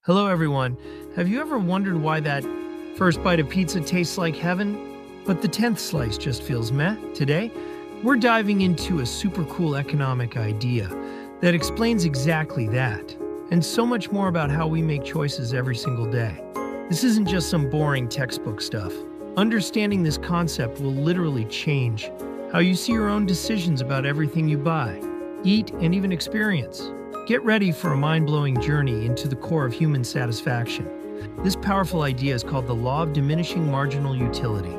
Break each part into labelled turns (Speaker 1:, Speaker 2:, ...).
Speaker 1: Hello, everyone. Have you ever wondered why that first bite of pizza tastes like heaven, but the 10th slice just feels meh? Today, we're diving into a super cool economic idea that explains exactly that, and so much more about how we make choices every single day. This isn't just some boring textbook stuff. Understanding this concept will literally change how you see your own decisions about everything you buy, eat, and even experience. Get ready for a mind-blowing journey into the core of human satisfaction. This powerful idea is called the law of diminishing marginal utility.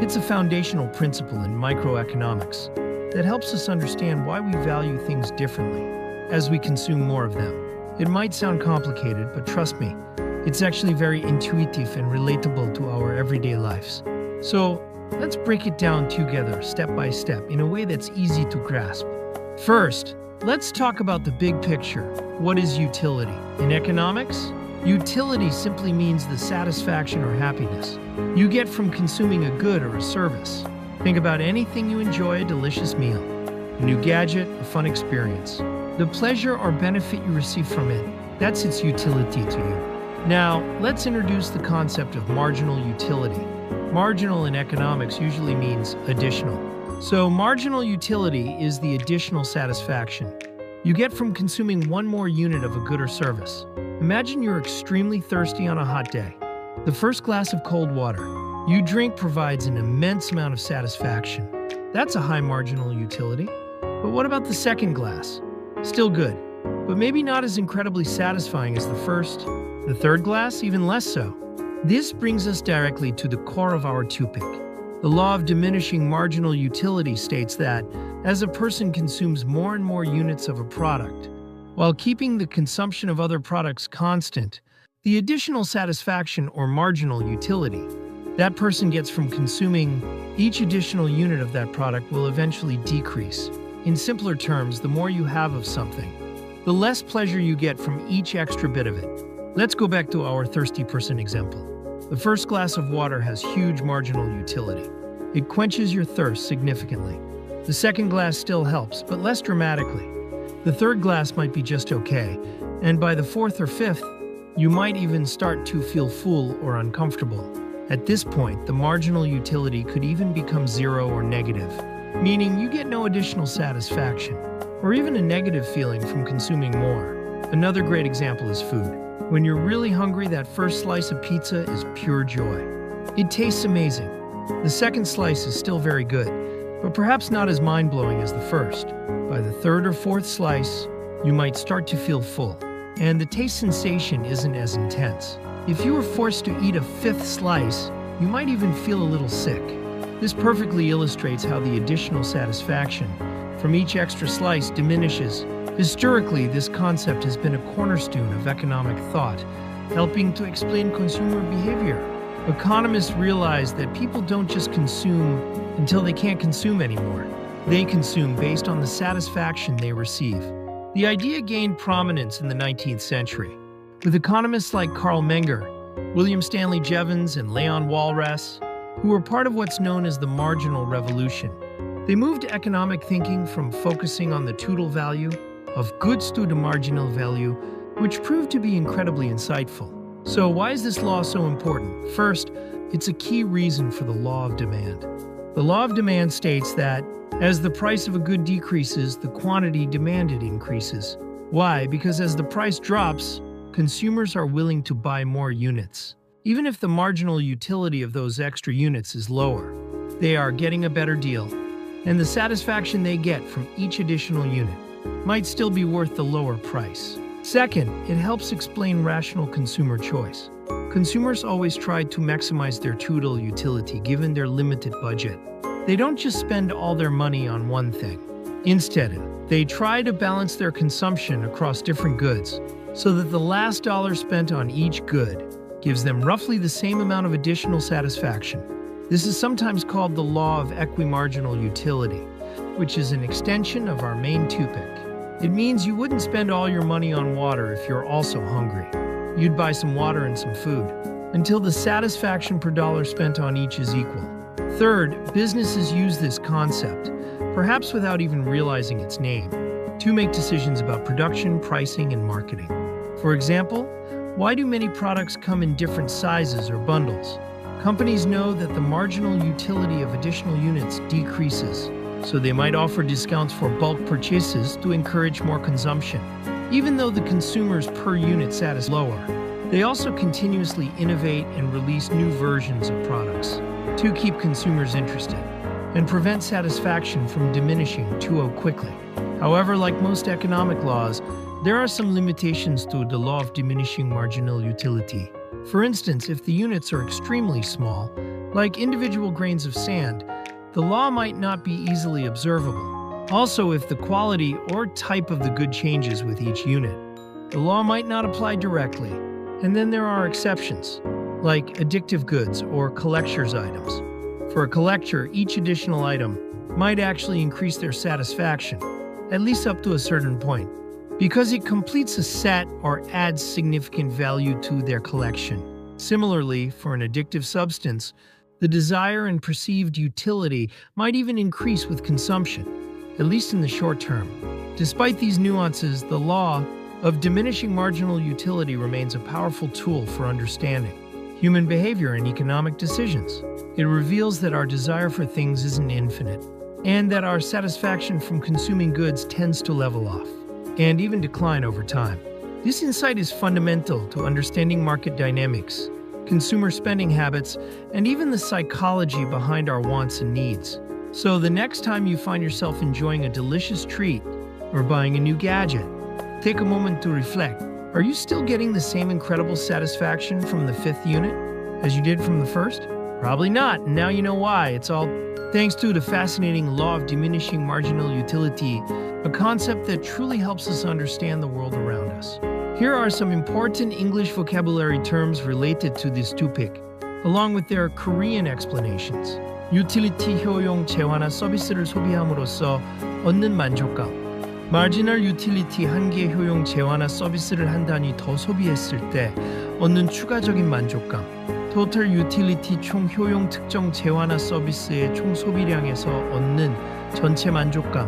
Speaker 1: It's a foundational principle in microeconomics that helps us understand why we value things differently as we consume more of them. It might sound complicated, but trust me, it's actually very intuitive and relatable to our everyday lives. So, let's break it down together, step by step, in a way that's easy to grasp. First, let's talk about the big picture. What is utility? In economics, utility simply means the satisfaction or happiness you get from consuming a good or a service. Think about anything you enjoy: a delicious meal, a new gadget, a fun experience. The pleasure or benefit you receive from it, that's its utility to you. Now, let's introduce the concept of marginal utility. Marginal in economics usually means additional. So, marginal utility is the additional satisfaction you get from consuming one more unit of a good or service. Imagine you're extremely thirsty on a hot day. The first glass of cold water you drink provides an immense amount of satisfaction. That's a high marginal utility. But what about the second glass? Still good, but maybe not as incredibly satisfying as the first. The third glass, even less so. This brings us directly to the core of our topic. The law of diminishing marginal utility states that, as a person consumes more and more units of a product, while keeping the consumption of other products constant, the additional satisfaction or marginal utility that person gets from consuming each additional unit of that product will eventually decrease. In simpler terms, the more you have of something, the less pleasure you get from each extra bit of it. Let's go back to our thirsty person example. The first glass of water has huge marginal utility. It quenches your thirst significantly. The second glass still helps, but less dramatically. The third glass might be just okay, and by the fourth or fifth, you might even start to feel full or uncomfortable. At this point, the marginal utility could even become zero or negative, meaning you get no additional satisfaction, or even a negative feeling from consuming more. Another great example is food. When you're really hungry, that first slice of pizza is pure joy. It tastes amazing. The second slice is still very good, but perhaps not as mind-blowing as the first. By the third or fourth slice, you might start to feel full, and the taste sensation isn't as intense. If you were forced to eat a fifth slice, you might even feel a little sick. This perfectly illustrates how the additional satisfaction from each extra slice diminishes. Historically, this concept has been a cornerstone of economic thought, helping to explain consumer behavior. Economists realize that people don't just consume until they can't consume anymore. They consume based on the satisfaction they receive. The idea gained prominence in the 19th century, with economists like Carl Menger, William Stanley Jevons, and Leon Walras, who were part of what's known as the marginal revolution. They moved economic thinking from focusing on the total value of goods to the marginal value, which proved to be incredibly insightful. So why is this law so important? First, it's a key reason for the law of demand. The law of demand states that as the price of a good decreases, the quantity demanded increases. Why? Because as the price drops, consumers are willing to buy more units. Even if the marginal utility of those extra units is lower, they are getting a better deal, and the satisfaction they get from each additional unit might still be worth the lower price. Second, it helps explain rational consumer choice. Consumers always try to maximize their total utility given their limited budget. They don't just spend all their money on one thing. Instead, they try to balance their consumption across different goods so that the last dollar spent on each good gives them roughly the same amount of additional satisfaction. This is sometimes called the law of equimarginal utility, which is an extension of our main topic. It means you wouldn't spend all your money on water if you're also hungry. You'd buy some water and some food, until the satisfaction per dollar spent on each is equal. Third, businesses use this concept, perhaps without even realizing its name, to make decisions about production, pricing, and marketing. For example, Why do many products come in different sizes or bundles? Companies know that the marginal utility of additional units decreases, so they might offer discounts for bulk purchases to encourage more consumption, even though the consumer's per unit sat is lower. They also continuously innovate and release new versions of products to keep consumers interested and prevent satisfaction from diminishing too quickly. However, like most economic laws, there are some limitations to the law of diminishing marginal utility. For instance, if the units are extremely small, like individual grains of sand, the law might not be easily observable. Also, if the quality or type of the good changes with each unit, the law might not apply directly. And then there are exceptions, like addictive goods or collector's items. For a collector, each additional item might actually increase their satisfaction, at least up to a certain point, because it completes a set or adds significant value to their collection. Similarly, for an addictive substance, the desire and perceived utility might even increase with consumption, at least in the short term. Despite these nuances, the law of diminishing marginal utility remains a powerful tool for understanding human behavior and economic decisions. It reveals that our desire for things isn't infinite, and that our satisfaction from consuming goods tends to level off and even decline over time. This insight is fundamental to understanding market dynamics, consumer spending habits, and even the psychology behind our wants and needs. So the next time you find yourself enjoying a delicious treat or buying a new gadget, take a moment to reflect. Are you still getting the same incredible satisfaction from the fifth unit as you did from the first? Probably not, and now you know why. It's all thanks to the fascinating law of diminishing marginal utility, a concept that truly helps us understand the world around us. Here are some important English vocabulary terms related to this topic, along with their Korean explanations. 유틸리티 효용 재화나 서비스를 소비함으로써 얻는 만족감. 마지널 유틸리티 한계 효용 재화나 서비스를 한 단위 더 소비했을 때 얻는 추가적인 만족감. 토탈 유틸리티 총 효용 특정 재화나 서비스의 총 소비량에서 얻는 전체 만족감.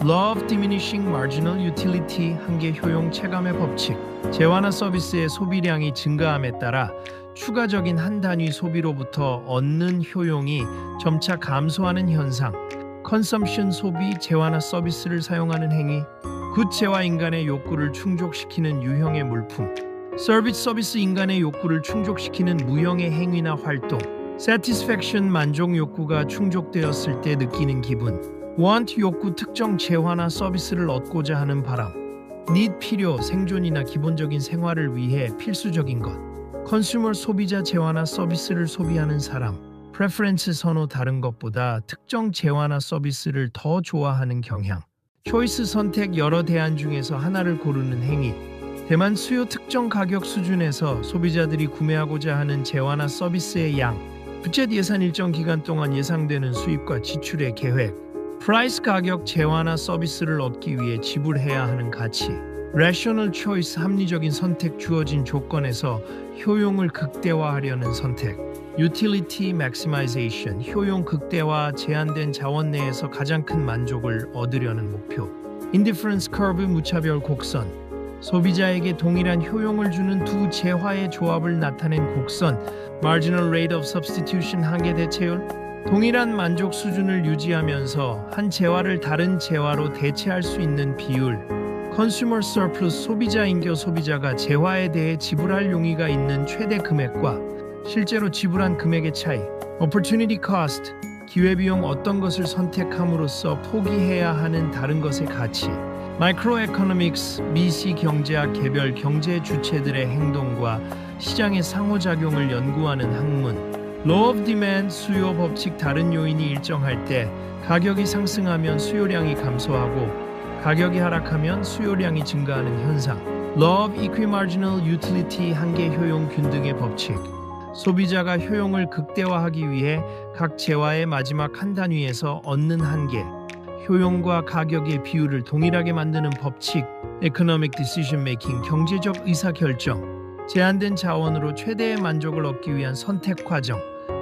Speaker 1: Law of Diminishing Marginal Utility 한계 효용 체감의 법칙. 재화나 서비스의 소비량이 증가함에 따라 추가적인 한 단위 소비로부터 얻는 효용이 점차 감소하는 현상. Consumption 소비, 재화나 서비스를 사용하는 행위. 굿 재화 인간의 욕구를 충족시키는 유형의 물품. 서비스 인간의 욕구를 충족시키는 무형의 행위나 활동. Satisfaction 만족 욕구가 충족되었을 때 느끼는 기분. Want 욕구 특정 재화나 서비스를 얻고자 하는 바람. Need 필요 생존이나 기본적인 생활을 위해 필수적인 것. Consumer 소비자 재화나 서비스를 소비하는 사람. Preference 선호 다른 것보다 특정 재화나 서비스를 더 좋아하는 경향. Choice 선택 여러 대안 중에서 하나를 고르는 행위. 대만 수요 특정 가격 수준에서 소비자들이 구매하고자 하는 재화나 서비스의 양. 부채 예산 일정 기간 동안 예상되는 수입과 지출의 계획. 프라이스 가격 재화나 서비스를 얻기 위해 지불해야 하는 가치. Rational choice 합리적인 선택 주어진 조건에서 효용을 극대화하려는 선택. Utility maximization 효용 극대화 제한된 자원 내에서 가장 큰 만족을 얻으려는 목표. Indifference curve 무차별 곡선 소비자에게 동일한 효용을 주는 두 재화의 조합을 나타낸 곡선. Marginal rate of substitution 한계 대체율 동일한 만족 수준을 유지하면서 한 재화를 다른 재화로 대체할 수 있는 비율. Consumer surplus 소비자 인겨 소비자가 재화에 대해 지불할 용의가 있는 최대 금액과 실제로 지불한 금액의 차이. Opportunity cost 기회비용 어떤 것을 선택함으로써 포기해야 하는 다른 것의 가치. Microeconomics 미시 경제학 개별 경제 주체들의 행동과 시장의 상호작용을 연구하는 학문. Law of Demand 수요 법칙 다른 요인이 일정할 때 가격이 상승하면 수요량이 감소하고 가격이 하락하면 수요량이 증가하는 현상. Law of Equimarginal Utility 한계 효용 균등의 법칙 소비자가 효용을 극대화하기 위해 각 재화의 마지막 한 단위에서 얻는 한계 효용과 가격의 비율을 동일하게 만드는 법칙. Economic Decision Making 경제적 의사결정 제한된 자원으로 최대의 만족을 얻기 위한 선택 과정.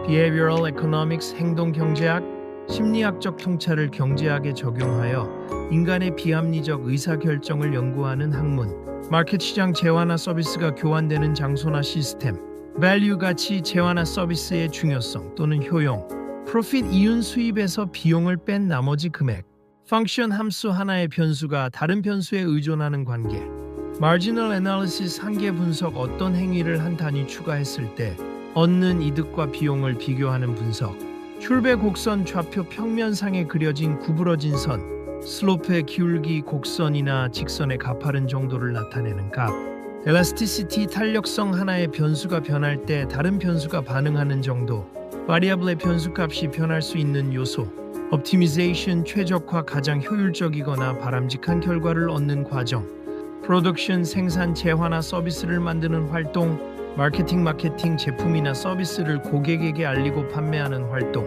Speaker 1: Behavioral Economics 행동 경제학 심리학적 통찰을 경제학에 적용하여 인간의 비합리적 의사결정을 연구하는 학문. 마켓 시장 재화나 서비스가 교환되는 장소나 시스템, 밸류 가치 재화나 서비스의 중요성 또는 효용, 프로핏 이윤 수입에서 비용을 뺀 나머지 금액, 펑션 함수 하나의 변수가 다른 변수에 의존하는 관계, 마지널 애널리시스 한계 분석 어떤 행위를 한 단위 추가했을 때 얻는 이득과 비용을 비교하는 분석, 출배 곡선 좌표 평면상에 그려진 구부러진 선, 슬로프의 기울기 곡선이나 직선의 가파른 정도를 나타내는 값, 엘라스티시티 탄력성 하나의 변수가 변할 때 다른 변수가 반응하는 정도, 바리애블의 변수값이 변할 수 있는 요소, 옵티미제이션 최적화 가장 효율적이거나 바람직한 결과를 얻는 과정, 프로덕션 생산 재화나 서비스를 만드는 활동, 마케팅 제품이나 서비스를 고객에게 알리고 판매하는 활동,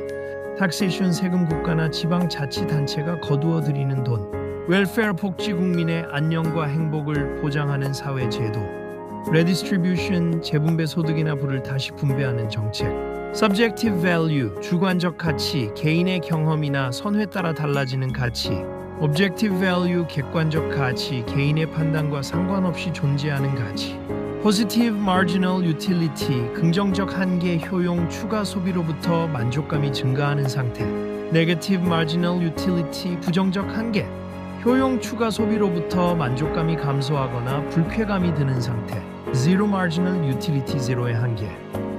Speaker 1: 탁세이션 세금 국가나 지방자치단체가 거두어 들이는 돈, 웰페어 복지 국민의 안녕과 행복을 보장하는 사회 제도, 레디스트리뷰션 재분배 소득이나 부를 다시 분배하는 정책, subjective value 주관적 가치 개인의 경험이나 선호에 따라 달라지는 가치, objective value 객관적 가치 개인의 판단과 상관없이 존재하는 가치, positive marginal utility 긍정적 한계 효용 추가 소비로부터 만족감이 증가하는 상태, negative marginal utility 부정적 한계 효용 추가 소비로부터 만족감이 감소하거나 불쾌감이 드는 상태, zero marginal utility 제로의 한계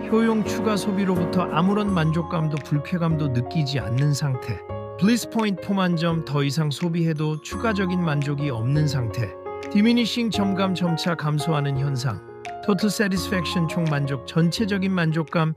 Speaker 1: 효용 추가 소비로부터 아무런 만족감도 불쾌감도 느끼지 않는 상태, 블리스 포인트 포만점 더 이상 소비해도 추가적인 만족이 없는 상태, 디미니싱 점감 점차 감소하는 현상, 토탈 세티스팩션 총 만족 전체적인 만족감